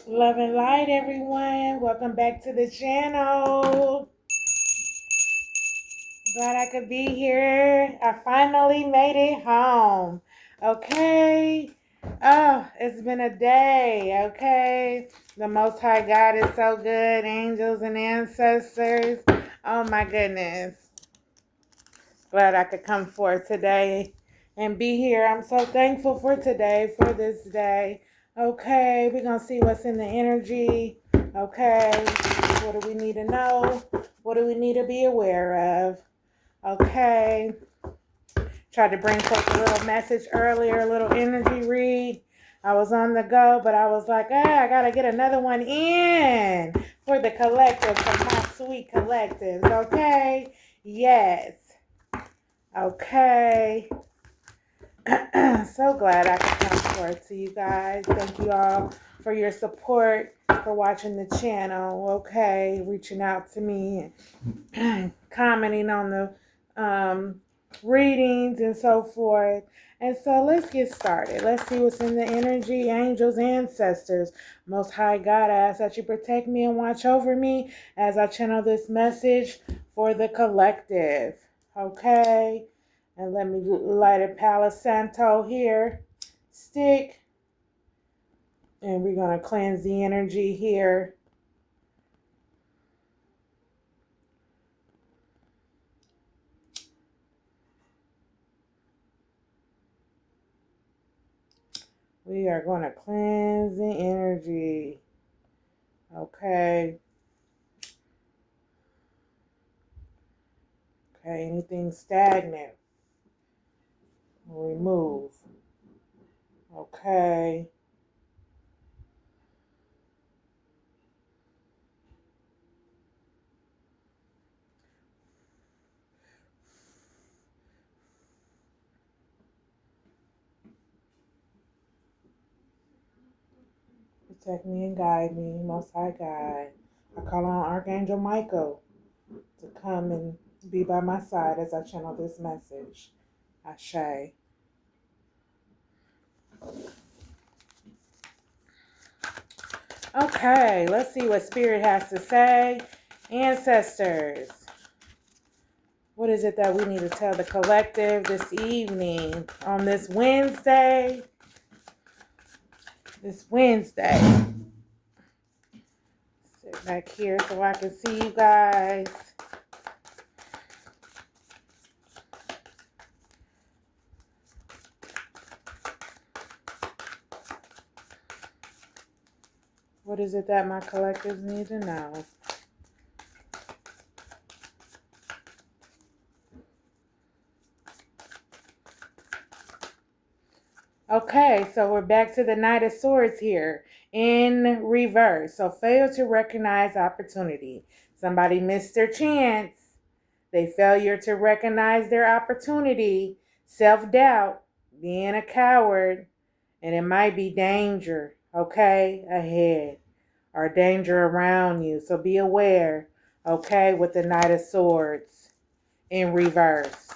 Love and light, everyone. Welcome back to the channel. Glad I could be here. I finally made it home. Okay. Oh, it's been a day. Okay. The Most High God is so good. Angels and ancestors. Oh, my goodness. Glad I could come forth today and be here. I'm so thankful for today, for this day. Okay, we're going to see what's in the energy. Okay, what do we need to know? What do we need to be aware of? Okay, tried to bring forth a little message earlier, a little energy read. I was on the go, but I was like, I got to get another one in for the collective, for my sweet collectives. Okay, yes. Okay. So glad I could come forth to you guys. Thank you all for your support, for watching the channel. Okay. Reaching out to me and commenting on the readings and so forth. And so let's get started. Let's see what's in the energy. Angels, ancestors, Most High God, I ask that you protect me and watch over me as I channel this message for the collective. Okay. And let me light a Palo Santo here. Stick. And we're going to cleanse the energy here. We are going to cleanse the energy. Okay. Okay, anything stagnant, we'll remove. Okay. Protect me and guide me, Most High God. I call on Archangel Michael to come and be by my side as I channel this message. Ashe. Okay, let's see what Spirit has to say. Ancestors, what is it that we need to tell the collective this evening on this Wednesday? This Wednesday. Sit back here so I can see you guys. What is it that my collectives need to know? Okay, so we're back to the Knight of Swords here in reverse. So fail to recognize opportunity. Somebody missed their chance. They failure to recognize their opportunity. Self-doubt, being a coward, and it might be danger, okay, ahead, or danger around you. So be aware, okay, with the Knight of Swords in reverse.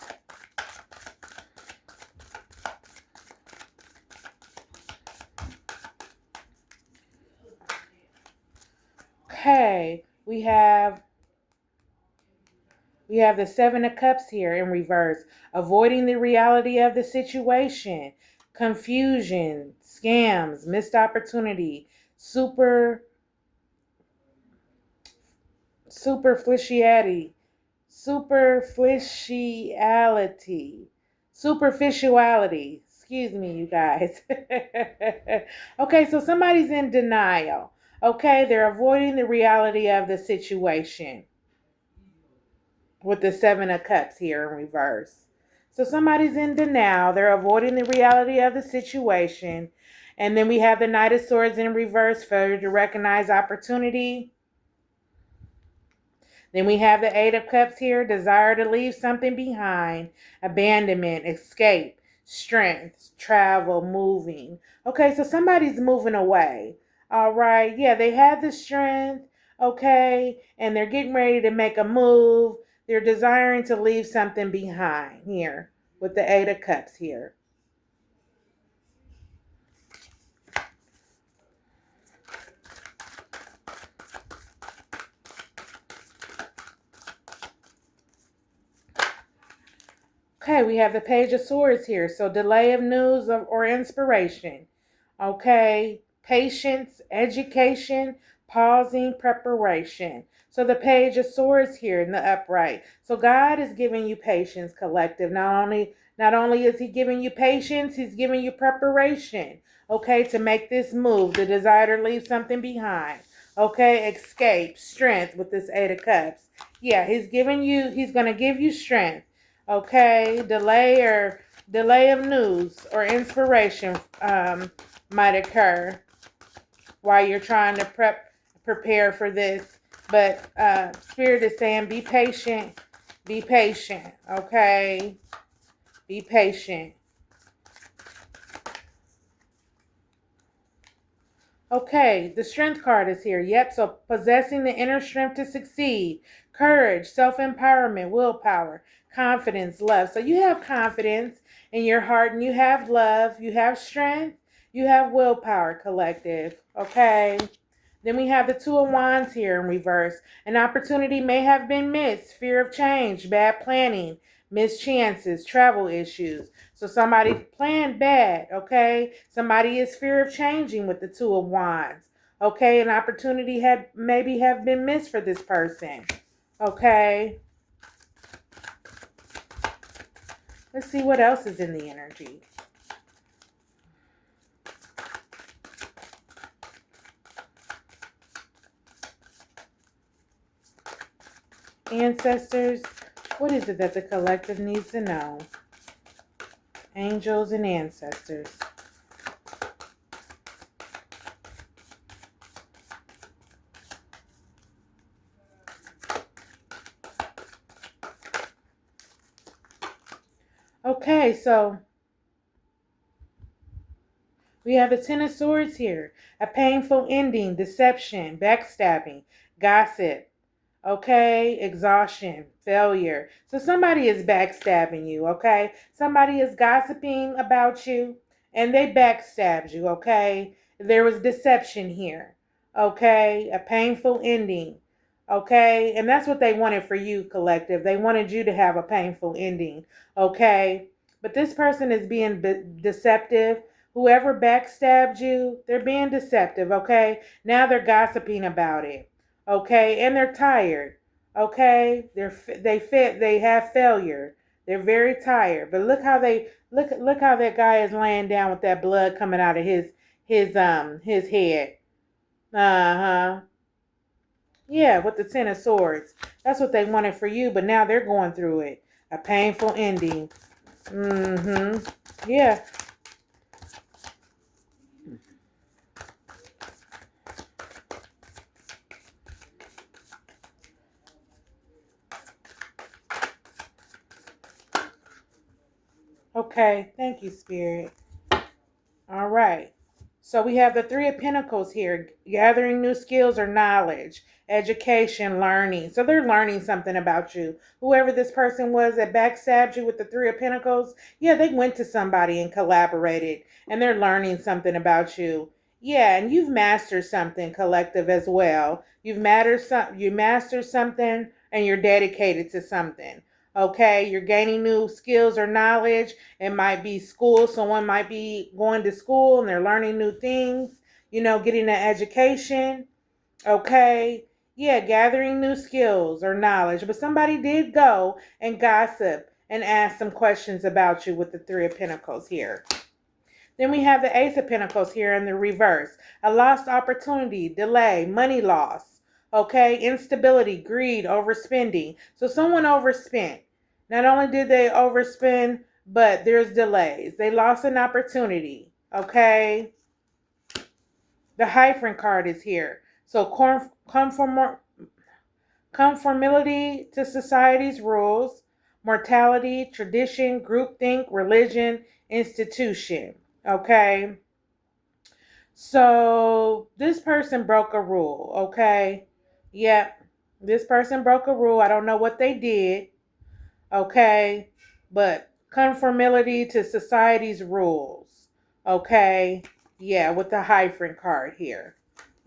Okay, we have the Seven of Cups here in reverse, avoiding the reality of the situation, confusion, scams, missed opportunity, superficiality, superficiality. Excuse me, you guys. Okay, so somebody's in denial. Okay, they're avoiding the reality of the situation with the Seven of Cups here in reverse. So somebody's in denial. They're avoiding the reality of the situation. And then we have the Knight of Swords in reverse, failure to recognize opportunity. Then we have the Eight of Cups here, desire to leave something behind, abandonment, escape, strength, travel, moving. Okay, so somebody's moving away. All right, yeah, they have the strength, okay, and they're getting ready to make a move. They're desiring to leave something behind here with the Eight of Cups here. Okay, we have the Page of Swords here. So delay of news or inspiration. Okay, patience, education, pausing, preparation. So the Page of Swords here in the upright. So God is giving you patience, collective. Not only is He giving you patience, He's giving you preparation. Okay, to make this move, the desire to leave something behind. Okay, escape, strength with this Eight of Cups. Yeah, He's gonna give you strength. Okay, delay of news or inspiration might occur while you're trying to prepare for this. But Spirit is saying be patient, okay? Be patient. Okay, the strength card is here. Yep, so possessing the inner strength to succeed, courage, self-empowerment, willpower, confidence, love. So you have confidence in your heart and you have love, you have strength, you have willpower, collective. Okay. Then we have the Two of Wands here in reverse. An opportunity may have been missed, fear of change, bad planning, missed chances, travel issues. So somebody planned bad, okay? Somebody is fear of changing with the Two of Wands. Okay, an opportunity had maybe have been missed for this person. Okay. Let's see what else is in the energy. Ancestors, what is it that the collective needs to know? Angels and ancestors. Okay, so we have the Ten of Swords here. A painful ending, deception, backstabbing, gossip, okay, exhaustion, failure. So somebody is backstabbing you, okay? Somebody is gossiping about you and they backstabbed you, okay? There was deception here, okay? A painful ending, okay? And that's what they wanted for you, collective. They wanted you to have a painful ending, okay? But this person is being deceptive. Whoever backstabbed you, they're being deceptive, okay? Now they're gossiping about it. Okay, and they're tired. Okay, they have failure. They're very tired. But look how that guy is laying down with that blood coming out of his head. Uh-huh. Yeah, with the Ten of Swords. That's what they wanted for you, but now they're going through it. A painful ending. Mm-hmm. Yeah. Okay. Thank you, Spirit. All right. So we have the Three of Pentacles here, gathering new skills or knowledge, education, learning. So they're learning something about you. Whoever this person was that backstabbed you with the Three of Pentacles, yeah, they went to somebody and collaborated, and they're learning something about you. Yeah, and you've mastered something, collective, as well. You mastered something, and you're dedicated to something. Okay, you're gaining new skills or knowledge. It might be school. Someone might be going to school and they're learning new things, getting an education. Okay. Yeah, gathering new skills or knowledge. But somebody did go and gossip and ask some questions about you with the Three of Pentacles here. Then we have the Ace of Pentacles here in the reverse. A lost opportunity, delay, money loss. Okay, instability, greed, overspending. So someone overspent. Not only did they overspend, but there's delays. They lost an opportunity. Okay. The Hyphen card is here. So conformity to society's rules, mortality, tradition, groupthink, religion, institution. Okay. So this person broke a rule, okay? Yep. This person broke a rule. I don't know what they did, okay? But conformity to society's rules, okay? Yeah, with the hyphen card here.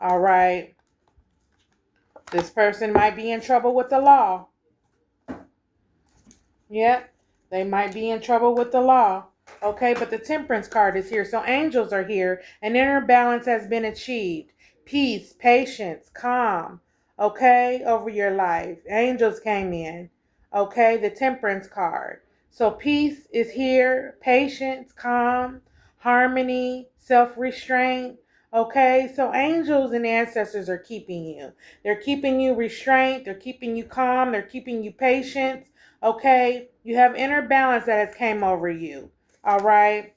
All right. This person might be in trouble with the law. Yep. They might be in trouble with the law. Okay, but the temperance card is here. So angels are here. An inner balance has been achieved. Peace, patience, calm. Okay, over your life. Angels came in. Okay, the temperance card. So peace is here. Patience, calm, harmony, self-restraint. Okay, so angels and ancestors are keeping you. They're keeping you restraint. They're keeping you calm. They're keeping you patient. Okay, you have inner balance that has came over you. All right.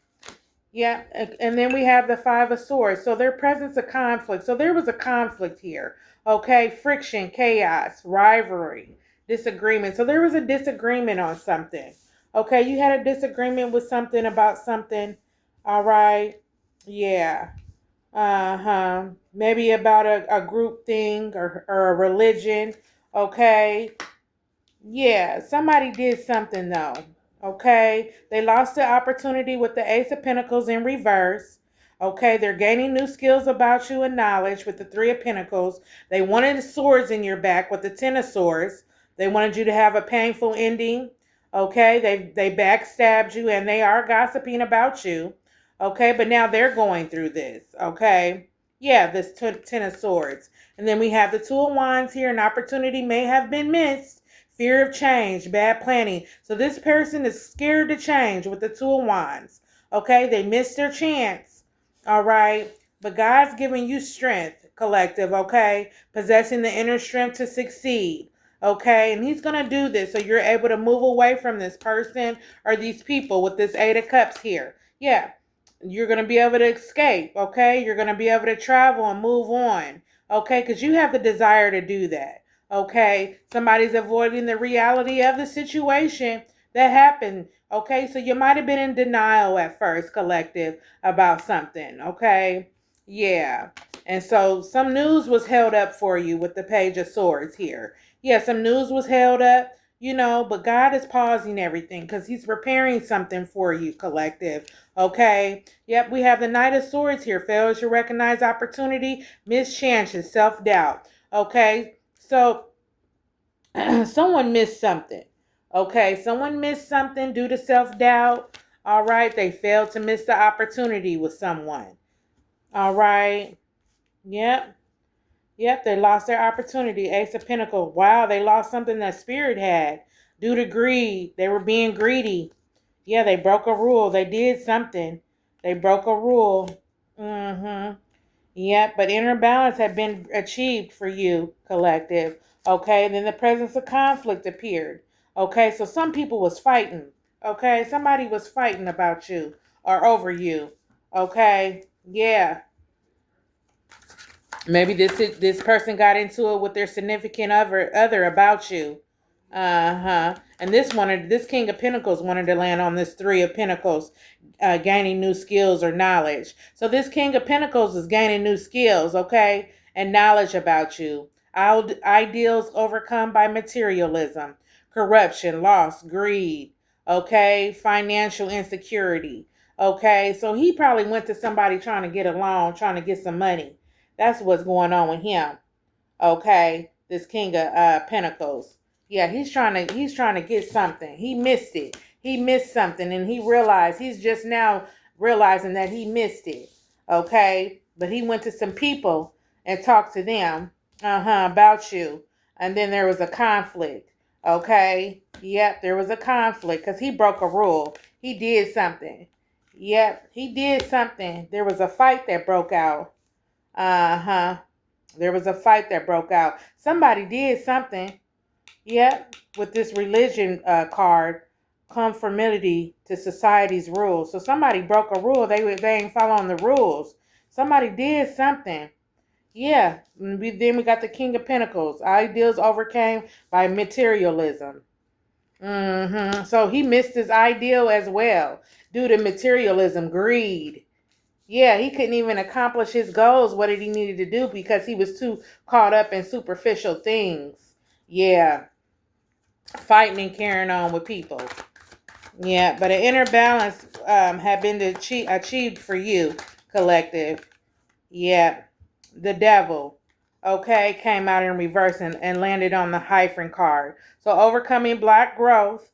Yeah, and then we have the Five of Swords. So their presence of conflict. So there was a conflict here. Okay, friction, chaos, rivalry, disagreement. So there was a disagreement on something. Okay, you had a disagreement with something about something. All right. Yeah. Uh-huh. Maybe about a group thing or a religion. Okay. Yeah, somebody did something though. Okay. They lost the opportunity with the Ace of Pentacles in reverse. Okay. They're gaining new skills about you and knowledge with the Three of Pentacles. They wanted the swords in your back with the Ten of Swords. They wanted you to have a painful ending. Okay. They backstabbed you and they are gossiping about you. Okay. But now they're going through this. Okay. Yeah, this Ten of Swords. And then we have the Two of Wands here. An opportunity may have been missed. Fear of change, bad planning. So this person is scared to change with the Two of Wands. Okay, they missed their chance. All right, but God's giving you strength, collective. Okay, possessing the inner strength to succeed. Okay, and He's gonna do this so you're able to move away from this person or these people with this Eight of Cups here. Yeah, you're gonna be able to escape. Okay, you're gonna be able to travel and move on. Okay, because you have the desire to do that. Okay, somebody's avoiding the reality of the situation that happened. Okay, so you might have been in denial at first, collective, about something. Okay, yeah, and so some news was held up for you with the Page of Swords here. Yeah, some news was held up, but God is pausing everything because He's preparing something for you, collective. Okay, yep, we have the Knight of Swords here. Failure to recognize opportunity, missed chances, self-doubt. Okay, so someone missed something. Okay, someone missed something due to self-doubt. All right, they failed to miss the opportunity with someone. All right. Yep. Yep, they lost their opportunity. Ace of Pentacles. Wow, they lost something that Spirit had due to greed. They were being greedy. Yeah, they broke a rule. They did something. They broke a rule. Mm-hmm. Yep, but inner balance had been achieved for you, collective. Okay, then the presence of conflict appeared. Okay, so some people was fighting. Okay, somebody was fighting about you or over you. Okay, yeah. Maybe this person got into it with their significant other about you. Uh-huh. And this King of Pentacles wanted to land on this Three of Pentacles, gaining new skills or knowledge. So this King of Pentacles is gaining new skills, okay, and knowledge about you. Ideals overcome by materialism, corruption, loss, greed, okay, financial insecurity. Okay, so he probably went to somebody trying to get a loan, trying to get some money. That's what's going on with him. Okay, this King of Pentacles. Yeah, he's trying to get something. He missed it. He missed something, and he's just now realizing that he missed it. Okay, but he went to some people and talked to them. About you, and then there was a conflict. Okay, yep, there was a conflict because he broke a rule. He did something. Yep, he did something. There was a fight that broke out. Uh-huh. There was a fight that broke out. Somebody did something. Yep. With this religion card, conformity to society's rules. So somebody broke a rule. They ain't following the rules. Somebody did something. Yeah. Then we got the King of Pentacles. Ideals overcame by materialism. So he missed his ideal as well due to materialism, greed. Yeah, he couldn't even accomplish his goals, what did he needed to do because he was too caught up in superficial things. Yeah, fighting and carrying on with people. Yeah, but an inner balance had been achieved for you, collective. Yeah, the devil, okay, came out in reverse and landed on the hyphen card. So overcoming black growth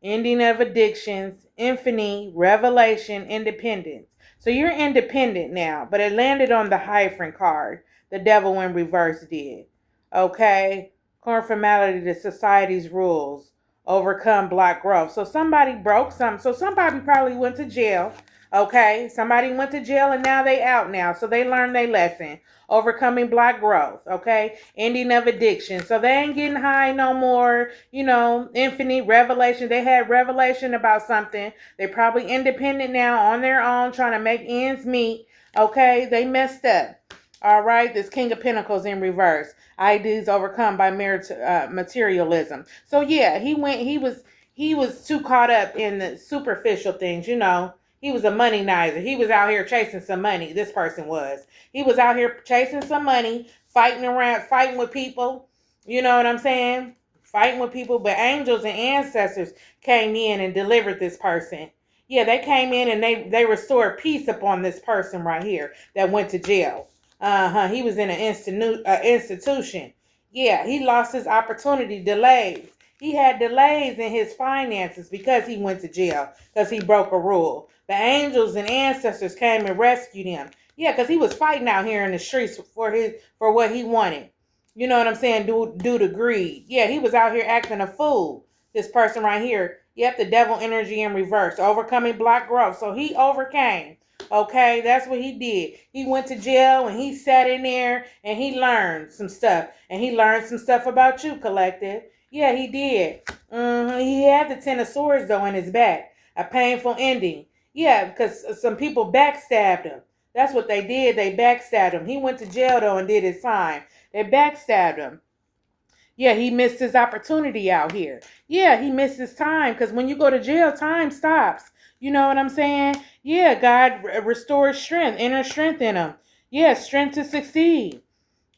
ending of addictions, infinity, revelation, independence. So you're independent now, but it landed on the Hierophant card. The devil in reverse did. Okay? Conformity to society's rules. Overcome black growth. So somebody broke some. So somebody probably went to jail. Okay? Somebody went to jail and now they out now. So they learned their lesson. Overcoming black growth. Okay? Ending of addiction. So they ain't getting high no more. Infinite revelation. They had revelation about something. They're probably independent now on their own, trying to make ends meet. Okay? They messed up. All right, this King of Pentacles in reverse. Ideas overcome by materialism. So yeah, he was too caught up in the superficial things. He was a money nizer. He was out here chasing some money. This person was. He was out here chasing some money, fighting around, fighting with people. You know what I'm saying? Fighting with people. But angels and ancestors came in and delivered this person. Yeah, they came in and they restored peace upon this person right here that went to jail. He was in an institution. Yeah, he lost his opportunity. Delays. He had delays in his finances because he went to jail, because he broke a rule. The angels and ancestors came and rescued him. Yeah, because he was fighting out here in the streets for what he wanted. You know what I'm saying? Due to greed. Yeah, he was out here acting a fool. This person right here. Yep, the devil energy in reverse. Overcoming black growth. So he overcame. Okay, that's what he did. He went to jail and he sat in there and he learned some stuff. And he learned some stuff about you, collective. Yeah, he did. He had the Ten of Swords, though, in his back. A painful ending. Yeah, because some people backstabbed him. That's what they did. They backstabbed him. He went to jail, though, and did his time. They backstabbed him. Yeah, he missed his opportunity out here. Yeah, he missed his time, because when you go to jail, time stops. You know what I'm saying? Yeah, God restores strength, inner strength in him. Yeah, strength to succeed.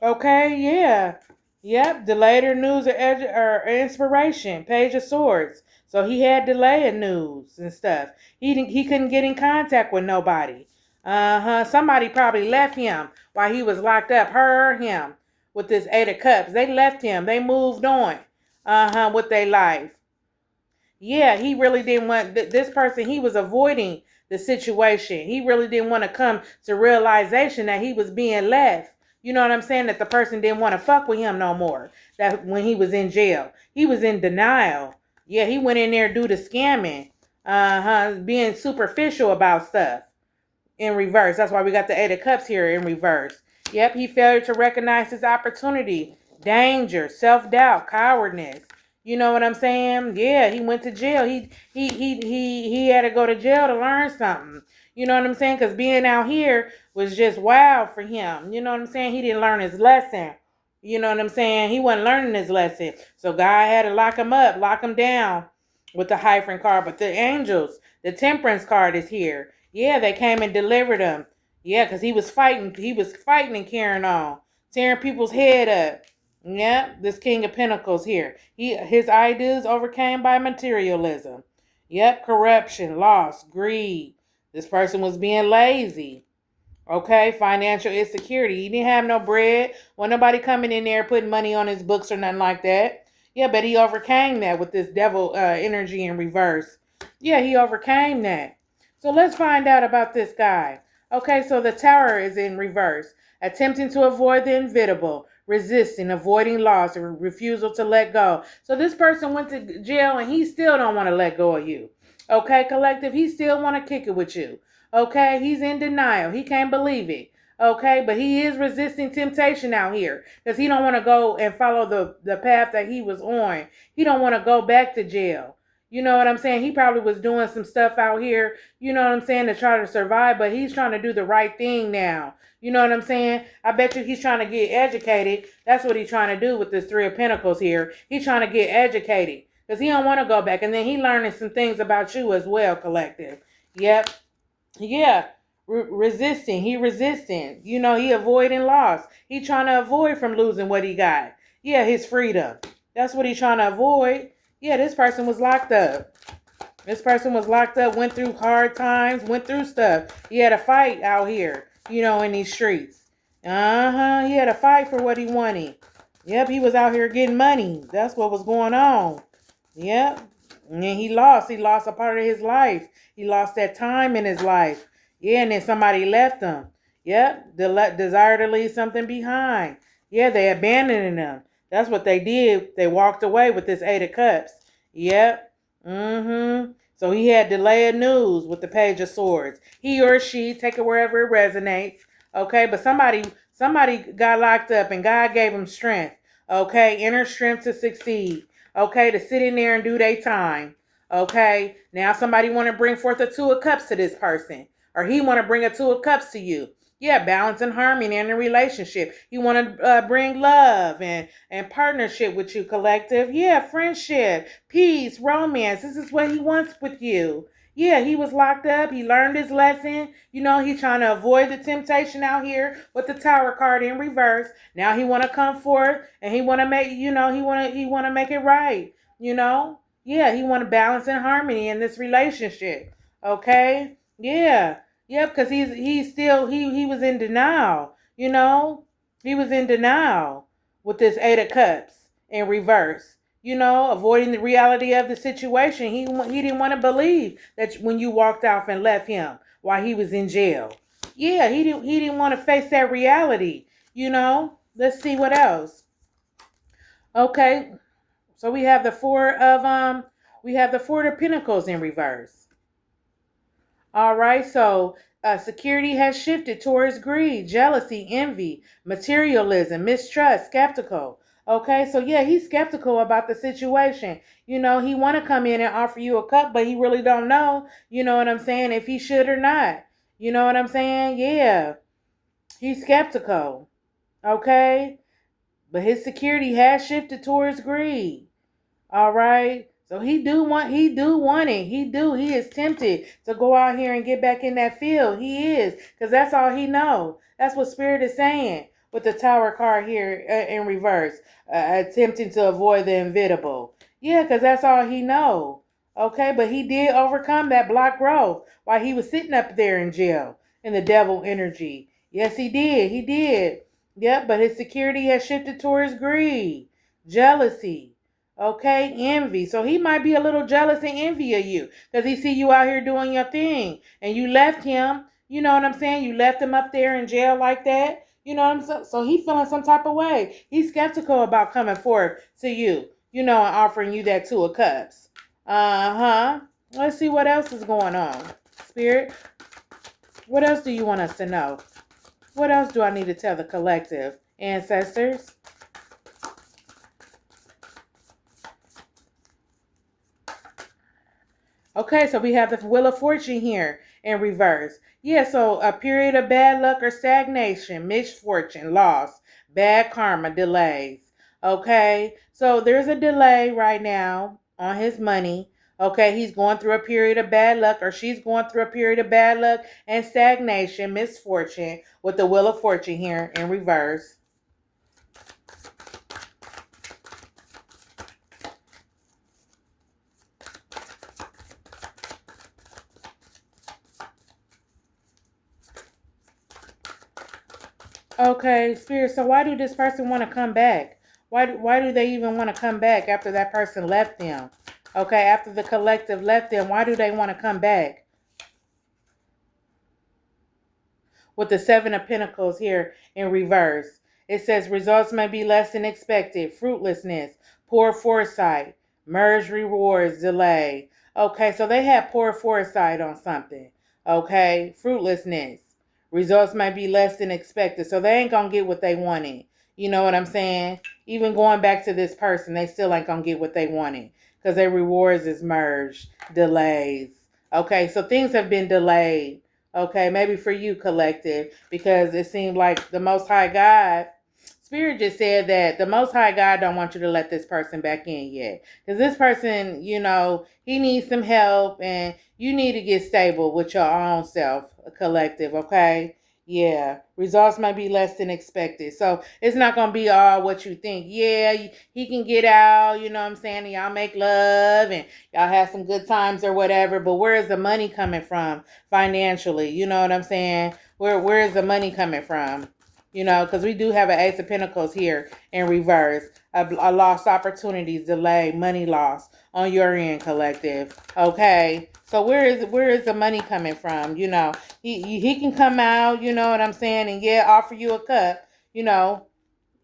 Okay, yeah. Yep, delayed news or inspiration. Page of Swords. So he had delayed news and stuff. He couldn't get in contact with nobody. Somebody probably left him while he was locked up. Her or him with this Eight of Cups. They left him. They moved on. With their life. Yeah, he really didn't want this person. He was avoiding the situation. He really didn't want to come to realization that he was being left. You know what I'm saying? That the person didn't want to fuck with him no more. That when he was in jail, he was in denial. Yeah, he went in there due to scamming. Being superficial about stuff in reverse. That's why we got the Eight of Cups here in reverse. Yep, he failed to recognize his opportunity, danger, self-doubt, cowardness. You know what I'm saying? Yeah, he went to jail. He had to go to jail to learn something. You know what I'm saying? Because being out here was just wild for him. You know what I'm saying? He didn't learn his lesson. You know what I'm saying? He wasn't learning his lesson. So God had to lock him up, lock him down with the Hierophant card. But the angels, the Temperance card is here. Yeah, they came and delivered him. Yeah, because he was fighting. He was fighting and carrying on, tearing people's head up. Yeah, this King of Pentacles here. His ideas overcame by materialism. Yep, corruption, loss, greed. This person was being lazy. Okay, financial insecurity. He didn't have no bread. Wasn't nobody coming in there putting money on his books or nothing like that. Yeah, but he overcame that with this devil energy in reverse. Yeah, he overcame that. So let's find out about this guy. Okay, so the Tower is in reverse. Attempting to avoid the inevitable. Resisting, avoiding loss, or refusal to let go. So this person went to jail and he still don't want to let go of you. Okay, collective, he still want to kick it with you. Okay, he's in denial. He can't believe it. Okay, but he is resisting temptation out here because he don't want to go and follow the path that he was on. He don't want to go back to jail. You know what I'm saying? He probably was doing some stuff out here, you know what I'm saying, to try to survive, but he's trying to do the right thing now. You know what I'm saying? I bet you he's trying to get educated. That's what he's trying to do with this Three of Pentacles here. He's trying to get educated because he don't want to go back. And then he learning some things about you as well, collective. Yep. Yeah. Resisting. He resisting. You know, he avoiding loss. He trying to avoid from losing what he got. Yeah, his freedom. That's what he's trying to avoid. Yeah, this person was locked up. This person was locked up, went through hard times, went through stuff. He had a fight out here, you know, in these streets. He had a fight for what he wanted. Yep, he was out here getting money. That's what was going on. Yep. And then he lost. He lost a part of his life. He lost that time in his life. Yeah, and then somebody left him. Yep, desire to leave something behind. Yeah, they abandoned him. That's what they did. They walked away with this Eight of Cups. Yep. Mm-hmm. So he had delay of news with the Page of Swords. He or she, take it wherever it resonates. Okay, but somebody got locked up and God gave them strength. Okay, inner strength to succeed. Okay, to sit in there and do their time. Okay, now somebody want to bring forth a Two of Cups to this person, or he want to bring a Two of Cups to you. Yeah, balance and harmony in a relationship. He want to bring love and partnership with you, collective. Yeah, friendship, peace, romance. This is what he wants with you. Yeah, he was locked up. He learned his lesson. You know, he's trying to avoid the temptation out here with the Tower card in reverse. Now he want to come forth and he want to make, he want to make it right. You know, yeah, he want to balance and harmony in this relationship. Okay, yeah. Yep, because he's still he was in denial. You know, he was in denial with this Eight of Cups in reverse. You know, avoiding the reality of the situation. He didn't want to believe that when you walked off and left him while he was in jail. Yeah, he didn't want to face that reality. You know, let's see what else. Okay, so we have the Four of Pentacles in reverse. All right, so security has shifted towards greed, jealousy, envy, materialism, mistrust, skeptical. Okay, so yeah, he's skeptical about the situation. You know, he want to come in and offer you a cup, but he really don't know, you know what I'm saying, if he should or not. You know what I'm saying? Yeah, he's skeptical. Okay, but his security has shifted towards greed. All right. So he do want it. He is tempted to go out here and get back in that field. He is, because that's all he know. That's what Spirit is saying with the Tower card here in reverse, attempting to avoid the inevitable. Yeah, because that's all he know. Okay, but he did overcome that block growth while he was sitting up there in jail in the devil energy. Yes, he did. He did. Yep, but his security has shifted towards greed, jealousy. Okay, envy. So he might be a little jealous and envy of you because he see you out here doing your thing and you left him. You know what I'm saying? You left him up there in jail like that. You know what I'm saying? So he feeling some type of way. He's skeptical about coming forth to you, you know, and offering you that Two of Cups. Uh-huh. Let's see what else is going on. Spirit, what else do you want us to know? What else do I need to tell the collective? Ancestors? Okay, so we have the Wheel of Fortune here in reverse. Yeah, so a period of bad luck or stagnation, misfortune, loss, bad karma, delays. Okay, so there's a delay right now on his money. Okay, he's going through a period of bad luck, or she's going through a period of bad luck and stagnation, misfortune, with the Wheel of Fortune here in reverse. Okay, Spirit, so why do this person want to come back? Why do they even want to come back after that person left them? Okay, after the collective left them, why do they want to come back? With the Seven of Pentacles here in reverse. It says results may be less than expected, fruitlessness, poor foresight, merged rewards, delay. Okay, so they have poor foresight on something. Okay, fruitlessness. Results might be less than expected, so they ain't gonna get what they wanted. You know what I'm saying? Even going back to this person, they still ain't gonna get what they wanted because their rewards is merged, delays. Okay, so things have been delayed. Okay, maybe for you, collective, because it seemed like the Most High God, Spirit just said that the Most High God don't want you to let this person back in yet. Because this person, you know, he needs some help and you need to get stable with your own self, collective, okay? Yeah, results might be less than expected. So it's not going to be all what you think. Yeah, he can get out, you know what I'm saying? And y'all make love and y'all have some good times or whatever. But where is the money coming from financially? You know what I'm saying? Where is the money coming from? You know, because we do have an Ace of Pentacles here in reverse. a lost opportunities, delay, money loss on your end, collective. Okay, so where is the money coming from? He can come out, you know what I'm saying, and yeah, offer you a cup, you know,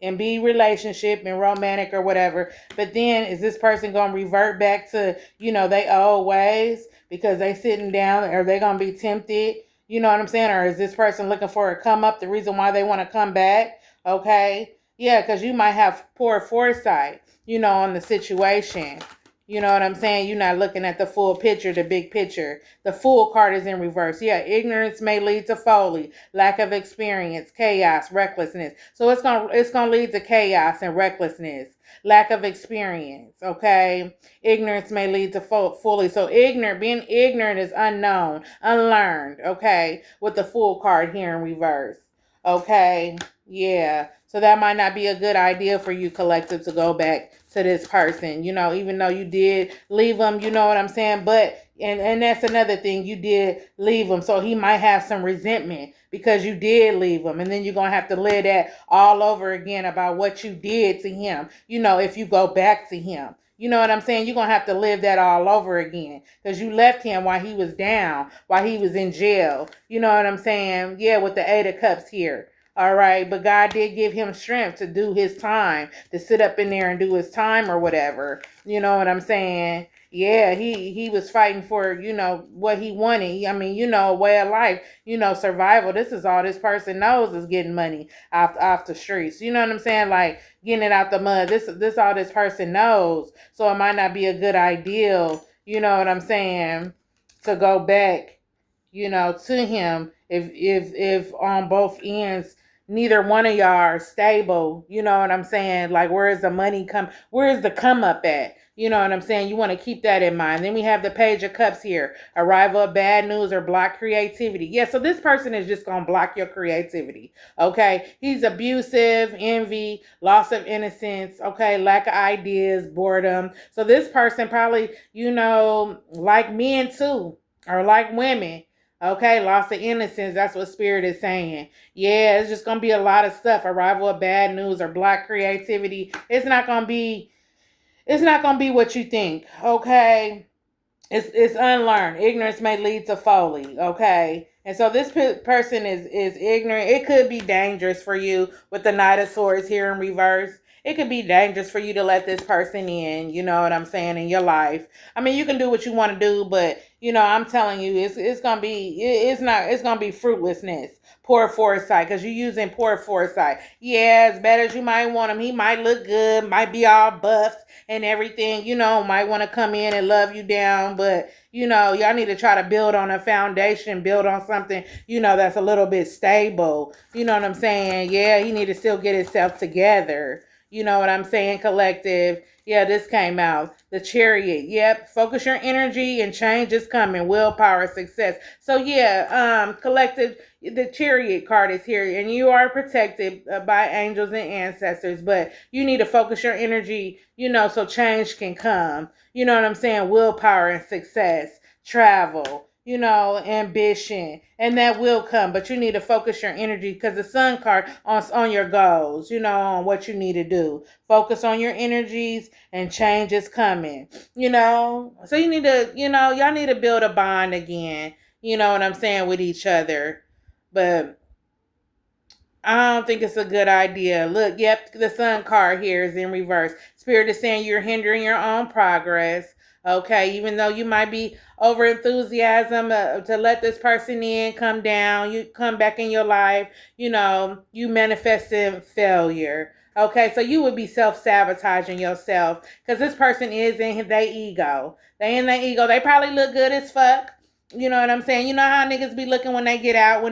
and be relationship and romantic or whatever. But then is this person gonna revert back to, they old ways because they sitting down? Are they gonna be tempted? You know what I'm saying? Or is this person looking for a come up, the reason why they want to come back? Okay. Yeah, because you might have poor foresight, on the situation. You know what I'm saying? You're not looking at the full picture, the big picture. The fool card is in reverse. Yeah, ignorance may lead to folly, lack of experience, chaos, recklessness. So it's gonna lead to chaos and recklessness, lack of experience. Okay, ignorance may lead to folly. So being ignorant is unknown, unlearned. Okay, with the fool card here in reverse. Okay, yeah. So that might not be a good idea for you, collective, to go back to this person, even though you did leave them, you know what I'm saying? But, and that's another thing, you did leave him. So he might have some resentment because you did leave him. And then you're going to have to live that all over again about what you did to him, if you go back to him. You know what I'm saying? You're going to have to live that all over again because you left him while he was down, while he was in jail. You know what I'm saying? Yeah, with the 8 of Cups here. All right, but God did give him strength to do his time, to sit up in there and do his time or whatever. You know what I'm saying? Yeah, he was fighting for, what he wanted. I mean, a way of life, survival. This is all this person knows is getting money off the streets. You know what I'm saying? Like getting it out the mud. This all this person knows. So it might not be a good idea, you know what I'm saying, to go back, to him if on both ends neither one of y'all are stable. You know what I'm saying? Like, where's the money where's the come up at? You know what I'm saying? You want to keep that in mind. Then we have the Page of Cups here. Arrival of bad news or block creativity. Yeah, so this person is just going to block your creativity. Okay? He's abusive, envy, loss of innocence, okay? Lack of ideas, boredom. So this person probably, like men too, or like women. Okay, loss of innocence. That's what Spirit is saying. Yeah, it's just gonna be a lot of stuff. Arrival of bad news or black creativity. It's not gonna be. It's not gonna be what you think. Okay, it's unlearned. Ignorance may lead to folly. Okay, and so this person is ignorant. It could be dangerous for you with the Knight of Swords here in reverse. It could be dangerous for you to let this person in, you know what I'm saying, in your life. I mean, you can do what you want to do, but I'm telling you, it's gonna be it's gonna be fruitlessness. Poor foresight, because you're using poor foresight. Yeah, as bad as you might want him, he might look good, might be all buffed and everything, might want to come in and love you down, but y'all need to try to build on a foundation, build on something, that's a little bit stable. You know what I'm saying? Yeah, he need to still get himself together. You know what I'm saying, collective? Yeah, this came out. The Chariot. Yep. Focus your energy and change is coming. Willpower, success. So yeah, collective, the Chariot card is here, and you are protected by angels and ancestors, but you need to focus your energy, so change can come. You know what I'm saying? Willpower and success, travel, ambition, and that will come, but you need to focus your energy because the Sun card on your goals, on what you need to do. Focus on your energies and change is coming, So you need to, y'all need to build a bond again, you know what I'm saying, with each other. But I don't think it's a good idea. Look, yep, the Sun card here is in reverse. Spirit is saying you're hindering your own progress. Okay, even though you might be over enthusiasm to let this person in, come down, you come back in your life, you manifested failure. Okay, so you would be self-sabotaging yourself because this person is in their ego. They in their ego. They probably look good as fuck. You know what I'm saying? You know how niggas be looking when they get out,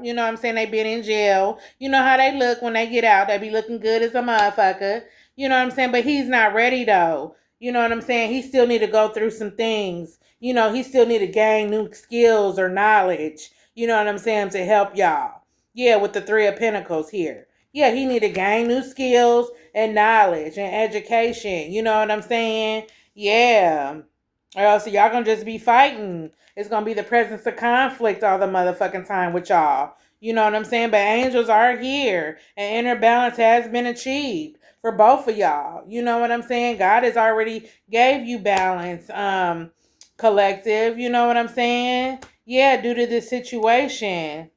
You know what I'm saying? They been in jail. You know how they look when they get out. They be looking good as a motherfucker. You know what I'm saying? But he's not ready though. You know what I'm saying? He still need to go through some things. He still need to gain new skills or knowledge. You know what I'm saying? To help y'all. Yeah, with the 3 of Pentacles here. Yeah, he need to gain new skills and knowledge and education. You know what I'm saying? Yeah. Or else y'all gonna just be fighting. It's gonna be the presence of conflict all the motherfucking time with y'all. You know what I'm saying? But angels are here and inner balance has been achieved. for both of y'all. You know what I'm saying? God has already gave you balance, collective. You know what I'm saying? Yeah, due to this situation.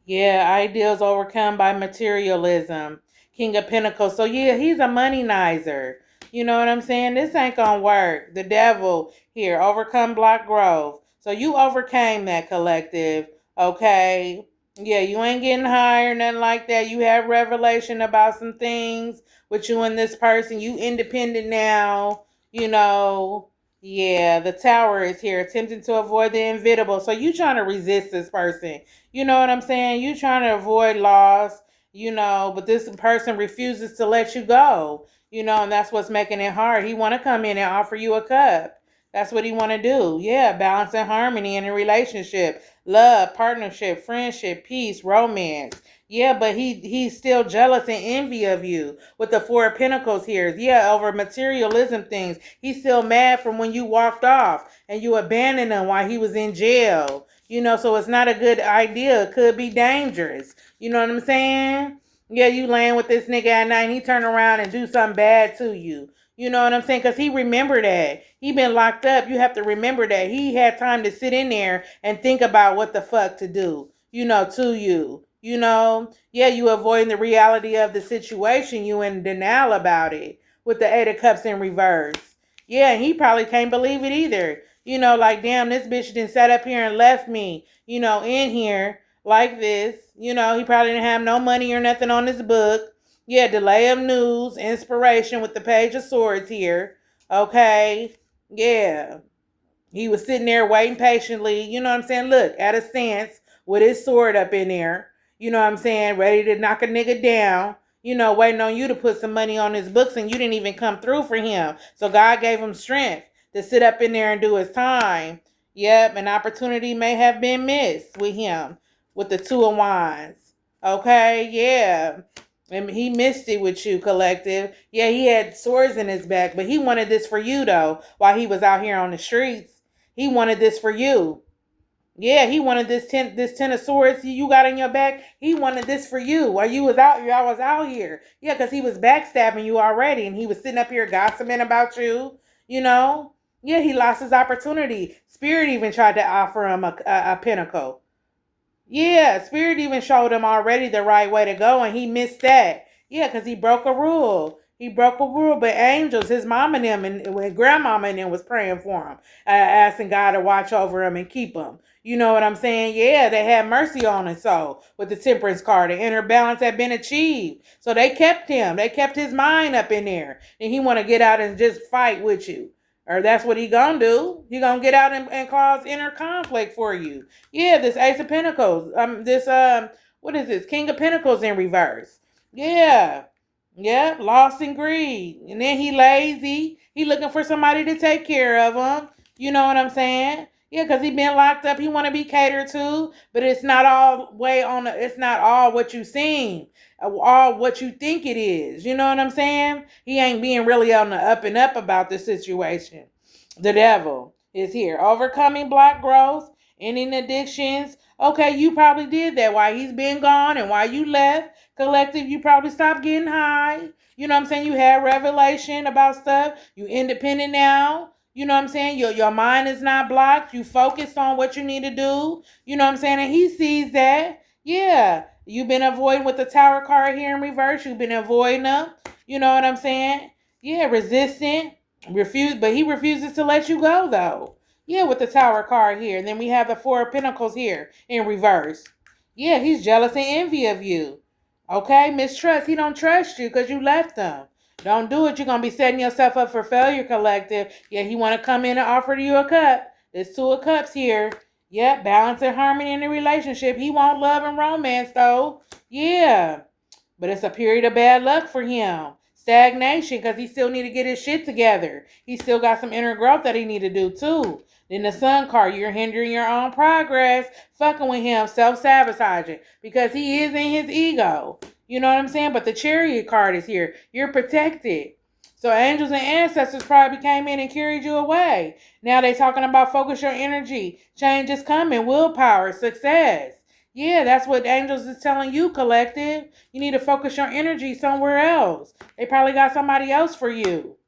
Yeah, ideals overcome by materialism. King of Pentacles. So yeah, he's a money nizer. You know what I'm saying? This ain't gonna work. The devil here. Overcome block growth. So you overcame that, collective. Okay. Yeah, you ain't getting high or nothing like that. You have revelation about some things with you and this person. You independent now. You know. Yeah, the tower is here. Attempting to avoid the inevitable. So you trying to resist this person. You know what I'm saying? You trying to avoid loss, but this person refuses to let you go, and that's what's making it hard. He want to come in and offer you a cup. That's what he want to do. Yeah, balance and harmony in a relationship, love, partnership, friendship, peace, romance. Yeah, but he's still jealous and envy of you with the Four of Pentacles here. Yeah, over materialism things. He's still mad from when you walked off and you abandoned him while he was in jail. So it's not a good idea. It could be dangerous. You know what I'm saying? Yeah, you laying with this nigga at night and he turn around and do something bad to you. You know what I'm saying? Because he remember that. He been locked up. You have to remember that. He had time to sit in there and think about what the fuck to do, to you. Yeah, you avoiding the reality of the situation. You in denial about it with the Eight of Cups in reverse. Yeah, he probably can't believe it either. Like, damn, this bitch didn't sat up here and left me, in here like this. He probably didn't have no money or nothing on his book. Yeah, delay of news, inspiration with the Page of Swords here. Okay. Yeah. He was sitting there waiting patiently, you know what I'm saying? Look, at a stance with his sword up in there, you know what I'm saying? Ready to knock a nigga down, waiting on you to put some money on his books and you didn't even come through for him. So God gave him strength to sit up in there and do his time. Yep, an opportunity may have been missed with him with the Two of Wands. Okay, yeah. And he missed it with you, collective. Yeah, he had swords in his back, but he wanted this for you, though, while he was out here on the streets. He wanted this for you. Yeah, he wanted this ten of swords you got in your back. He wanted this for you while you was out. I was out here. Yeah, because he was backstabbing you already, and he was sitting up here gossiping about you. Yeah, he lost his opportunity. Spirit even tried to offer him a pinnacle. Yeah, Spirit even showed him already the right way to go, and he missed that. Yeah, because he broke a rule. He broke a rule, but angels, his mom and them, and when grandmama and them was praying for him, asking God to watch over him and keep him. You know what I'm saying? Yeah, they had mercy on his soul with the Temperance card. The inner balance had been achieved. So they kept him. They kept his mind up in there. And he want to get out and just fight with you. Or that's what he gonna do. He gonna get out and cause inner conflict for you. Yeah, this Ace of Pentacles. What is this? King of Pentacles in reverse. Yeah. Yeah, lost in greed. And then he lazy. He looking for somebody to take care of him. You know what I'm saying? Yeah, because he been locked up. He want to be catered to, but it's not it's not all what you seen, all what you think it is. You know what I'm saying? He ain't being really on the up and up about the situation. The devil is here. Overcoming block growth, ending addictions. Okay, you probably did that while he's been gone and while you left. Collective, you probably stopped getting high. You know what I'm saying? You had revelation about stuff. You independent now. You know what I'm saying? Your mind is not blocked. You focused on what you need to do. You know what I'm saying? And he sees that. Yeah. You've been avoiding with the Tower card here in reverse. You've been avoiding them. You know what I'm saying? Yeah, resistant. But he refuses to let you go, though. Yeah, with the Tower card here. And then we have the Four of Pentacles here in reverse. Yeah, he's jealous and envy of you. Okay, mistrust. He don't trust you because you left him. Don't do it. You're going to be setting yourself up for failure, collective. Yeah, he want to come in and offer you a cup. There's Two of Cups here. Yep, balance and harmony in the relationship. He want love and romance, though. Yeah, but it's a period of bad luck for him. Stagnation, because he still need to get his shit together. He still got some inner growth that he need to do, too. Then the Sun card, you're hindering your own progress. Fucking with him, self-sabotaging. Because he is in his ego. You know what I'm saying? But the Chariot card is here. You're protected. So angels and ancestors probably came in and carried you away. Now they talking about focus your energy. Change is coming. Willpower. Success. Yeah, that's what angels is telling you, collective. You need to focus your energy somewhere else. They probably got somebody else for you.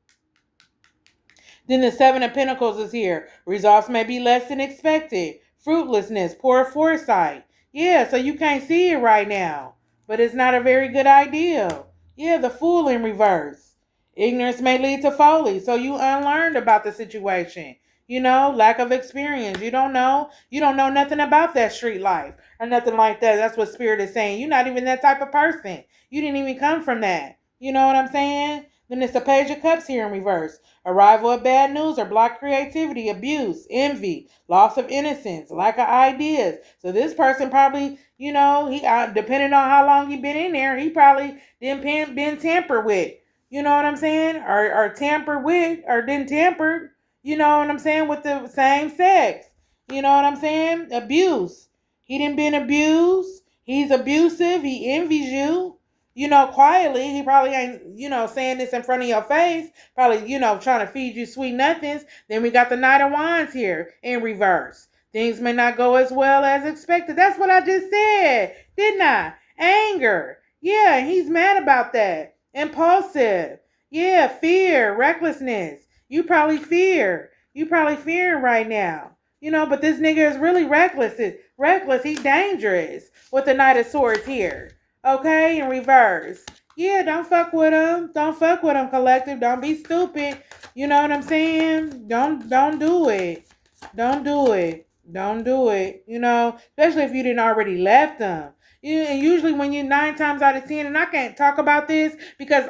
Then the Seven of Pentacles is here. Results may be less than expected. Fruitlessness, poor foresight. Yeah, so you can't see it right now. But it's not a very good idea. Yeah, the Fool in reverse. Ignorance may lead to folly. So you unlearned about the situation. You know, lack of experience. You don't know. You don't know nothing about that street life or nothing like that. That's what Spirit is saying. You're not even that type of person. You didn't even come from that. You know what I'm saying? Then it's the Page of Cups here in reverse. Arrival of bad news or blocked creativity, abuse, envy, loss of innocence, lack of ideas. So this person probably, you know, he depending on how long he been in there, he probably didn't been tampered with. You know what I'm saying? Or tampered with, or didn't tampered. You know what I'm saying, with the same sex. You know what I'm saying? Abuse. He didn't been abused. He's abusive. He envies you. You know, quietly, he probably ain't, you know, saying this in front of your face. Probably, you know, trying to feed you sweet nothings. Then we got the Knight of Wands here in reverse. Things may not go as well as expected. That's what I just said, didn't I? Anger. Yeah, he's mad about that. Impulsive. Yeah, fear, recklessness. You probably fear. You probably fearing right now. You know, but this nigga is really reckless. He's dangerous with the Knight of Swords here. Okay, in reverse. Yeah, don't fuck with him. Don't fuck with him, collective. Don't be stupid. You know what I'm saying? Don't do it. Don't do it. Don't do it. You know, especially if you didn't already left them. And usually when you're 9 times out of 10, and I can't talk about this because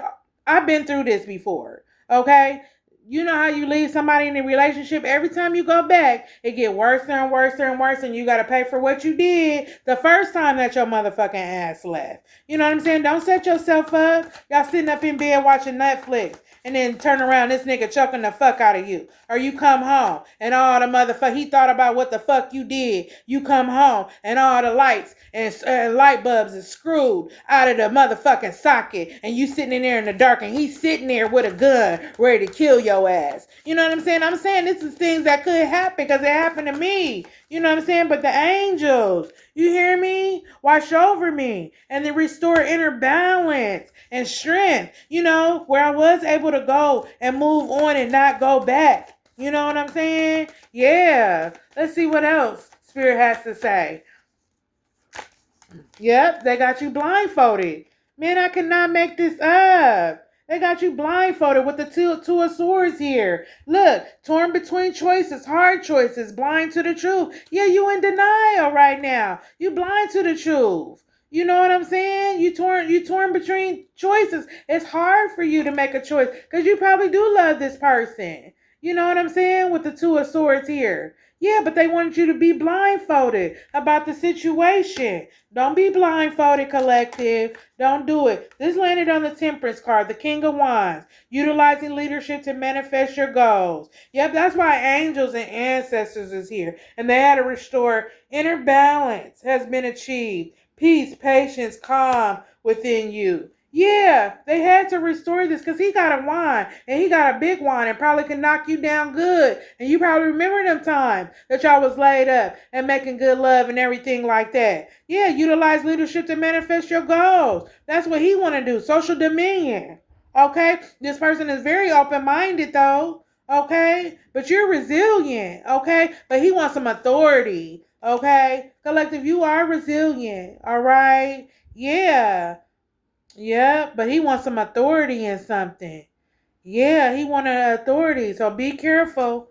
I've been through this before. Okay? You know how you leave somebody in a relationship, every time you go back, it get worse and worse and worse, and you got to pay for what you did the first time that your motherfucking ass left. You know what I'm saying? Don't set yourself up. Y'all sitting up in bed watching Netflix, and then turn around, this nigga choking the fuck out of you. Or you come home, and all the motherfucker, he thought about what the fuck you did. You come home, and all the lights and light bulbs is screwed out of the motherfucking socket, and you sitting in there in the dark, and he's sitting there with a gun ready to kill your ass. You know what I'm saying? I'm saying this is things that could happen because it happened to me. You know what I'm saying? But the angels, you hear me? Watch over me and then restore inner balance and strength. You know, where I was able to go and move on and not go back. You know what I'm saying? Yeah. Let's see what else Spirit has to say. Yep, they got you blindfolded. Man, I cannot make this up. They got you blindfolded with the two of swords here. Look, torn between choices, hard choices, blind to the truth. Yeah, you in denial right now. You blind to the truth. You know what I'm saying? You torn between choices. It's hard for you to make a choice because you probably do love this person. You know what I'm saying? With the two of swords here. Yeah, but they wanted you to be blindfolded about the situation. Don't be blindfolded, collective. Don't do it. This landed on the Temperance card, the King of Wands. Utilizing leadership to manifest your goals. Yep, that's why angels and ancestors is here. And they had to restore inner balance has been achieved. Peace, patience, calm within you. Yeah, they had to restore this because he got a wand and he got a big wand and probably can knock you down good. And you probably remember them times that y'all was laid up and making good love and everything like that. Yeah, utilize leadership to manifest your goals. That's what he want to do. Social dominion. Okay, this person is very open-minded though. Okay, but you're resilient. Okay, but he wants some authority. Okay, collective, you are resilient. All right, yeah. Yeah, but he wants some authority in something. Yeah, he wanted authority. So be careful.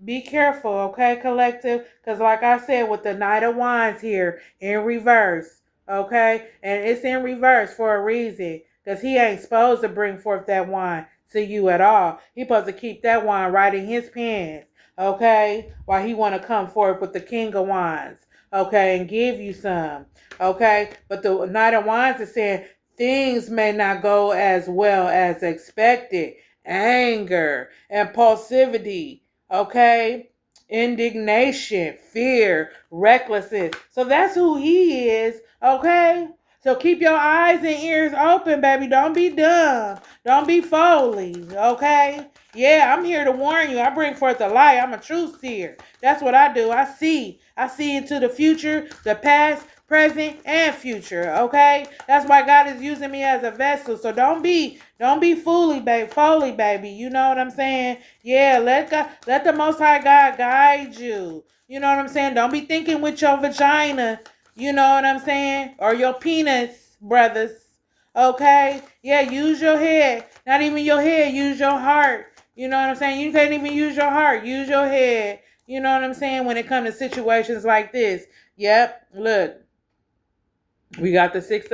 Be careful, okay, collective? Because like I said, with the Knight of Wands here in reverse, okay? And it's in reverse for a reason. Because he ain't supposed to bring forth that wand to you at all. He supposed to keep that wand right in his pants, okay? While he want to come forth with the King of Wands, okay? And give you some, okay? But the Knight of Wands is saying, things may not go as well as expected. Anger, impulsivity, okay? Indignation, fear, recklessness. So that's who he is, okay? So keep your eyes and ears open, baby. Don't be dumb. Don't be foley, okay? Yeah, I'm here to warn you. I bring forth the light. I'm a truth seer. That's what I do. I see into the future, the past, present, and future. Okay, that's why God is using me as a vessel. So don't be foley, baby. You know what I'm saying? Yeah, let the Most High God guide you. You know what I'm saying? Don't be thinking with your vagina. You know what I'm saying? Or your penis, brothers. Okay? Yeah, use your head. Not even your head, use your heart. You know what I'm saying? You can't even use your heart. Use your head. You know what I'm saying? When it comes to situations like this. Yep. Look. We got the six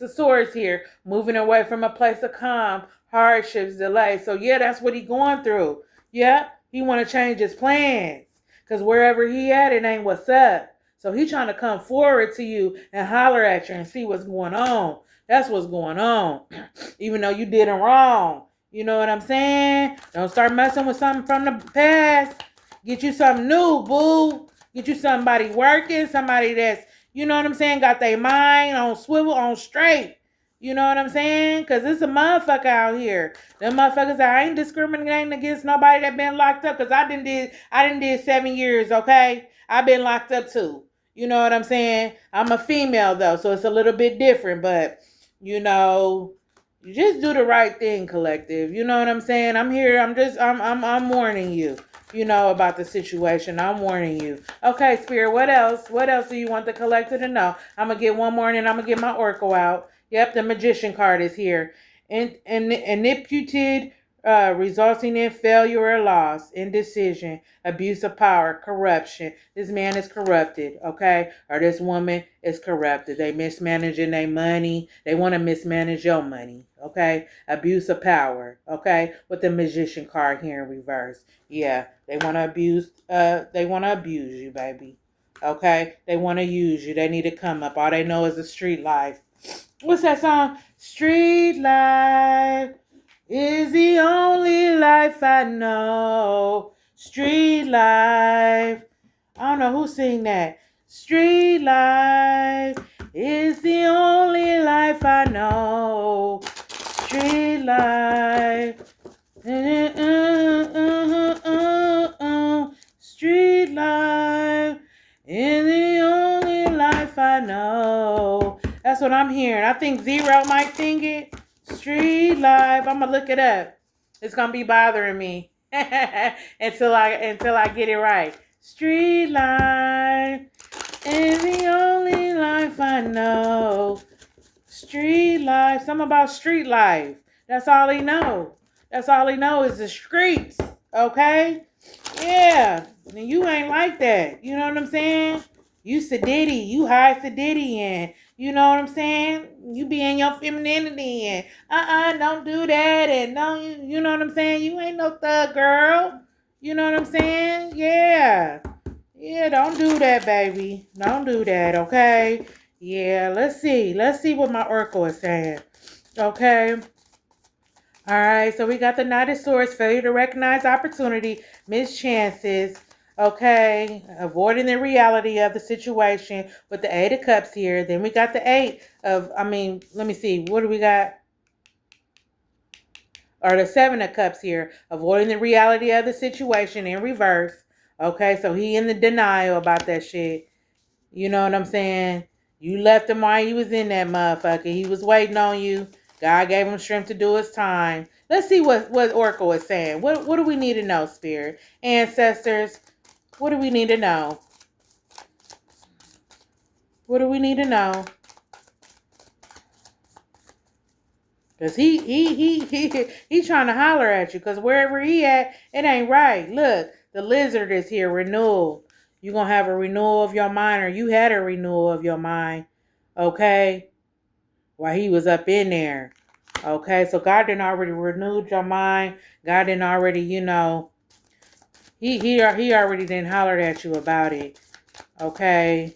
of swords here, moving away from a place of calm, hardships, delays. So yeah, that's what he going through. Yep. He want to change his plans. Cause wherever he at, it ain't what's up. So he trying to come forward to you and holler at you and see what's going on. That's what's going on. Even though you did it wrong. You know what I'm saying? Don't start messing with something from the past. Get you something new, boo. Get you somebody working, somebody that's, you know what I'm saying, got their mind on swivel, on straight. You know what I'm saying? Because it's a motherfucker out here. Them motherfuckers, I ain't discriminating against nobody that been locked up, because I didn't did 7 years, okay? I've been locked up too. You know what I'm saying? I'm a female though, so it's a little bit different, but you know, you just do the right thing, collective. You know what I'm saying? I'm here. I'm warning you, you know, about the situation. I'm warning you. Okay, Spirit, what else? What else do you want the collective to know? I'm going to get one more and then I'm going to get my oracle out. Yep, the magician card is here. Iniputed, resulting in failure or loss, indecision, abuse of power, corruption. This man is corrupted, okay? Or this woman is corrupted. They mismanaging their money. They want to mismanage your money, okay? Abuse of power, okay? With the magician card here in reverse. Yeah, they want to abuse you, baby. Okay? They want to use you. They need to come up. All they know is the street life. What's that song? Street life is the only life I know. Street life. I don't know who sing that. Street life is the only life I know. Street life. Street life is the only life I know. That's what I'm hearing. I think Zero might sing it. Street life. I'm gonna look it up. It's gonna be bothering me until I get it right. Street life is the only life I know. Street life. Something about street life. That's all he know. That's all he know is the streets. Okay? Yeah. And you ain't like that. You know what I'm saying? You sedity. You high sedity and you know what I'm saying? You be in your femininity and don't do that and don't you know what I'm saying? You ain't no thug girl. You know what I'm saying? Yeah. Yeah, don't do that, baby. Don't do that, okay? Yeah, let's see. Let's see what my oracle is saying. Okay. All right, so we got the Knight of Swords, failure to recognize opportunity, missed chances. Okay, avoiding the reality of the situation with the Eight of Cups here. Then we got the let me see. What do we got? Or the Seven of Cups here, avoiding the reality of the situation in reverse. Okay, so he in the denial about that shit. You know what I'm saying? You left him while he was in that motherfucker. He was waiting on you. God gave him strength to do his time. Let's see what Oracle is saying. What do we need to know, Spirit? Ancestors, what do we need to know? What do we need to know? Because he trying to holler at you. Because wherever he at, it ain't right. Look, the lizard is here, renewal. You're going to have a renewal of your mind, or you had a renewal of your mind. Okay? While he was up in there. Okay? So God didn't already renewed your mind. God didn't already, he already didn't holler at you about it. Okay?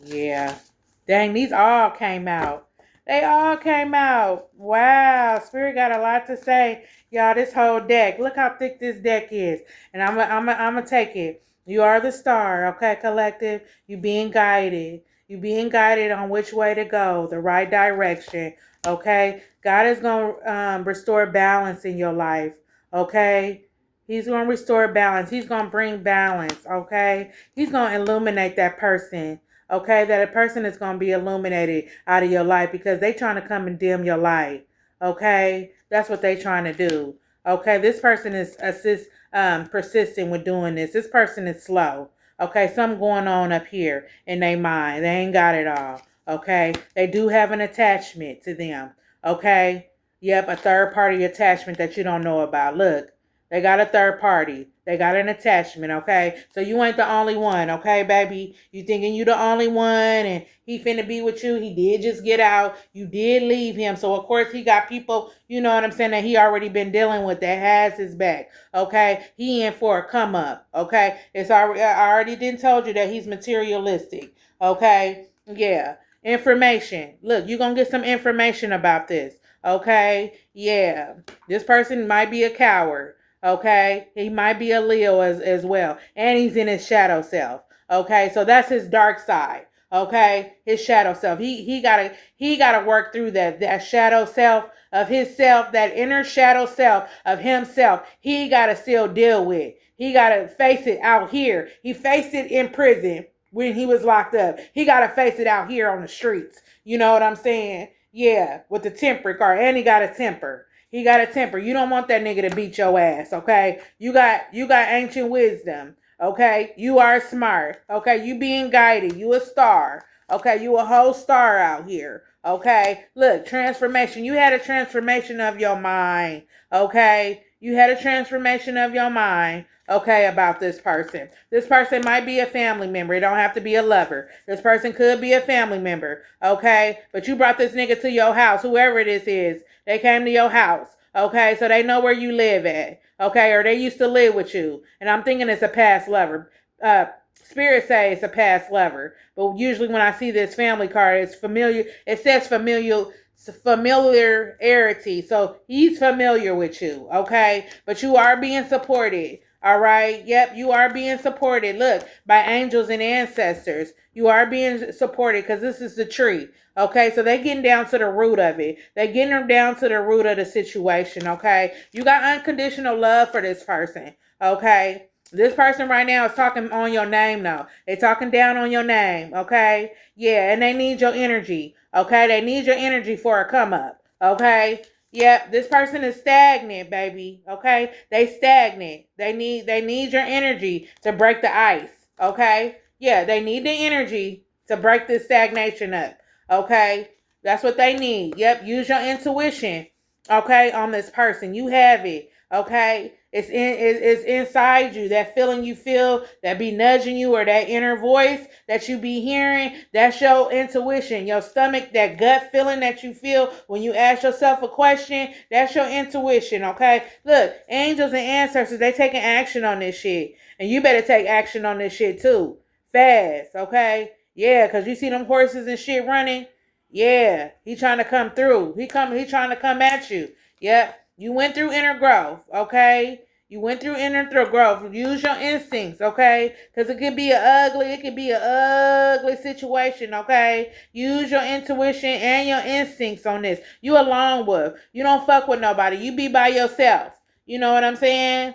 Yeah. Dang, these all came out. They all came out. Wow. Spirit got a lot to say. Y'all, this whole deck. Look how thick this deck is. And I'm going to take it. You are the star, okay, collective? You being guided. You being guided on which way to go. The right direction, okay? God is going to restore balance in your life, okay? He's going to restore balance. He's going to bring balance, okay? He's going to illuminate that person. Okay, that a person is going to be illuminated out of your life because they trying to come and dim your light. Okay, that's what they trying to do. Okay, this person is persistent with doing this. This person is slow. Okay, something going on up here in their mind. They ain't got it all. Okay, they do have an attachment to them. Okay, yep, a third party attachment that you don't know about. Look, they got a third party. They got an attachment, okay? So you ain't the only one, okay, baby? You thinking you the only one and he finna be with you. He did just get out. You did leave him. So, of course, he got people, you know what I'm saying, that he already been dealing with that has his back, okay? He in for a come up, okay? I already didn't told you that he's materialistic, okay? Yeah. Information. Look, you're going to get some information about this, okay? Yeah. This person might be a coward. Okay, he might be a Leo as well, and he's in his shadow self. Okay, so that's his dark side. Okay, his shadow self. He gotta work through that shadow self of his self, that inner shadow self of himself. He gotta still deal with. He gotta face it out here. He faced it in prison when he was locked up. He gotta face it out here on the streets. You know what I'm saying? Yeah, with the temper card, and he got a temper. He got a temper. You don't want that nigga to beat your ass, okay? You got ancient wisdom, okay? You are smart, okay? You being guided. You a star, okay? You a whole star out here, okay? Look, transformation. You had a transformation of your mind, okay? You had a transformation of your mind, okay, about this person. This person might be a family member. It don't have to be a lover. This person could be a family member, okay? But you brought this nigga to your house, whoever this is. They came to your house, okay? So they know where you live at, okay? Or they used to live with you. And I'm thinking it's a past lover. Spirit say it's a past lover. But usually when I see this family card, it's familiar. It says familiarity. So he's familiar with you, okay? But you are being supported. All right. Yep. You are being supported. Look, by angels and ancestors. You are being supported because this is the tree. Okay. So they getting down to the root of it. They getting them down to the root of the situation. Okay. You got unconditional love for this person. Okay. This person right now is talking on your name now. They talking down on your name. Okay. Yeah. And they need your energy. Okay. They need your energy for a come up. Okay. Yep, this person is stagnant, baby. Okay? They stagnant. They need your energy to break the ice. Okay? Yeah, they need the energy to break this stagnation up. Okay? That's what they need. Yep, use your intuition. Okay, on this person. You have it. Okay? It's inside you. That feeling you feel that be nudging you, or that inner voice that you be hearing, that's your intuition. Your stomach, that gut feeling that you feel when you ask yourself a question, that's your intuition, okay? Look, angels and ancestors, they taking action on this shit. And you better take action on this shit too. Fast, okay? Yeah, because you see them horses and shit running. Yeah, he trying to come through. He trying to come at you. Yep. You went through inner growth, okay? You went through inner growth. Use your instincts, okay? Because it could be an ugly situation, okay? Use your intuition and your instincts on this. You a lone wolf. You don't fuck with nobody. You be by yourself. You know what I'm saying?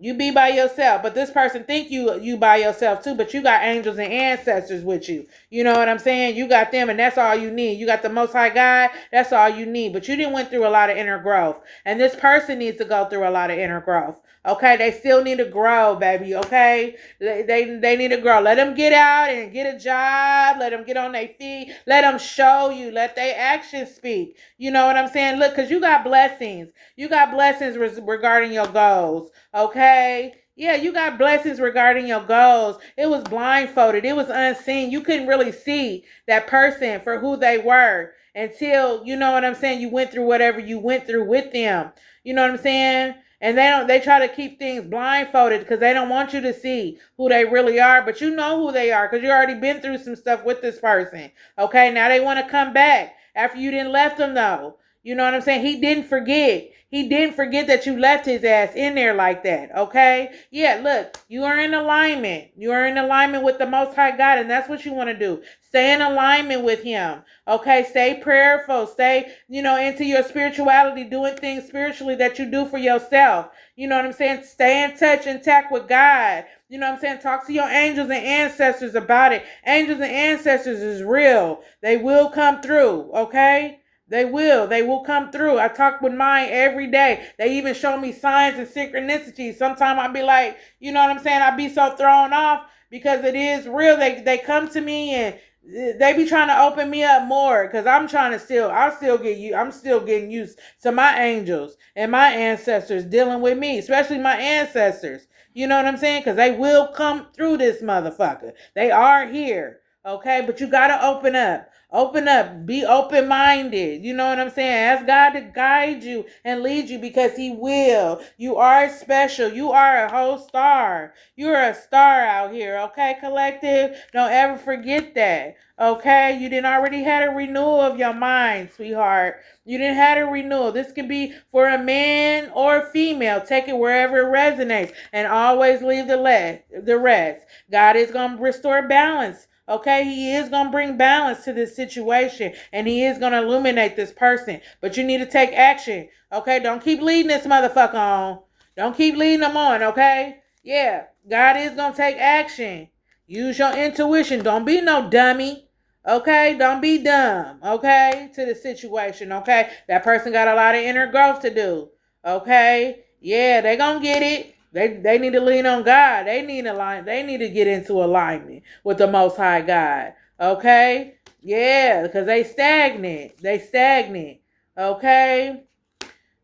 You be by yourself, but this person think you by yourself too, but you got angels and ancestors with you. You know what I'm saying? You got them, and that's all you need. You got the Most High God, that's all you need. But you didn't went through a lot of inner growth, and this person needs to go through a lot of inner growth. Okay, they still need to grow, baby. Okay, they need to grow. Let them get out and get a job. Let them get on their feet. Let them show you. Let their actions speak. You know what I'm saying? Look, because you got blessings. You got blessings regarding your goals. Okay? Yeah, you got blessings regarding your goals. It was blindfolded. It was unseen. You couldn't really see that person for who they were until, you know what I'm saying, you went through whatever you went through with them. You know what I'm saying? And they try to keep things blindfolded because they don't want you to see who they really are, but you know who they are because you already been through some stuff with this person. Okay? Now they want to come back after you didn't left them though. You know what I'm saying? He didn't forget. He didn't forget that you left his ass in there like that. Okay? Yeah, look, you are in alignment. You are in alignment with the Most High God, and that's what you want to do. Stay in alignment with Him. Okay? Stay prayerful. Stay, into your spirituality, doing things spiritually that you do for yourself. You know what I'm saying? Stay in touch, intact with God. You know what I'm saying? Talk to your angels and ancestors about it. Angels and ancestors is real. They will come through. Okay? They will. They will come through. I talk with mine every day. They even show me signs and synchronicities. Sometimes I'll be like, you know what I'm saying? I'll be so thrown off because it is real. They come to me and they be trying to open me up more because I'm still getting used to my angels and my ancestors dealing with me, especially my ancestors. You know what I'm saying? Because they will come through this motherfucker. They are here. Okay, but you got to open up. Open up. Be open-minded. You know what I'm saying? Ask God to guide you and lead you because He will. You are special. You are a whole star. You're a star out here. Okay, collective? Don't ever forget that. Okay? You didn't already had a renewal of your mind, sweetheart. You didn't have a renewal. This can be for a man or a female. Take it wherever it resonates and always leave the rest. God is going to restore balance. Okay, He is going to bring balance to this situation and He is going to illuminate this person. But you need to take action. Okay, don't keep leading this motherfucker on. Don't keep leading them on, okay? Yeah, God is going to take action. Use your intuition. Don't be no dummy. Okay, don't be dumb. Okay, to the situation. Okay, that person got a lot of inner growth to do. Okay, yeah, they going to get it. They need to lean on God. They need to get into alignment with the Most High God. Okay? Yeah, because they stagnant. Okay?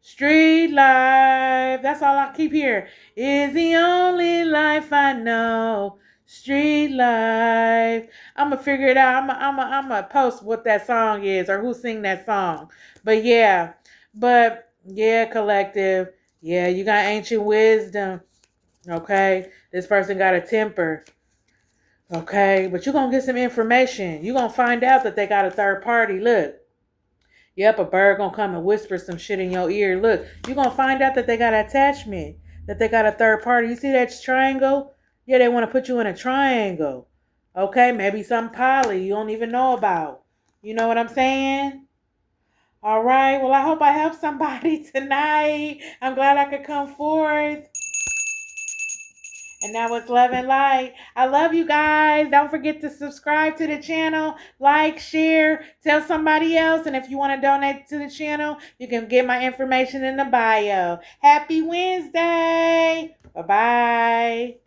Street life. That's all I keep hearing. Is the only life I know. Street life. I'm going to figure it out. I'm going to post what that song is or who sing that song. But yeah, collective. Yeah, you got ancient wisdom. Okay? This person got a temper. Okay? But you're going to get some information. You're going to find out that they got a third party. Look. Yep, a bird going to come and whisper some shit in your ear. Look, you're going to find out that they got attachment. That they got a third party. You see that triangle? Yeah, they want to put you in a triangle. Okay? Maybe some poly you don't even know about. You know what I'm saying? All right. Well, I hope I helped somebody tonight. I'm glad I could come forth. And that was Love and Light. I love you guys. Don't forget to subscribe to the channel, like, share, tell somebody else. And if you want to donate to the channel, you can get my information in the bio. Happy Wednesday. Bye-bye.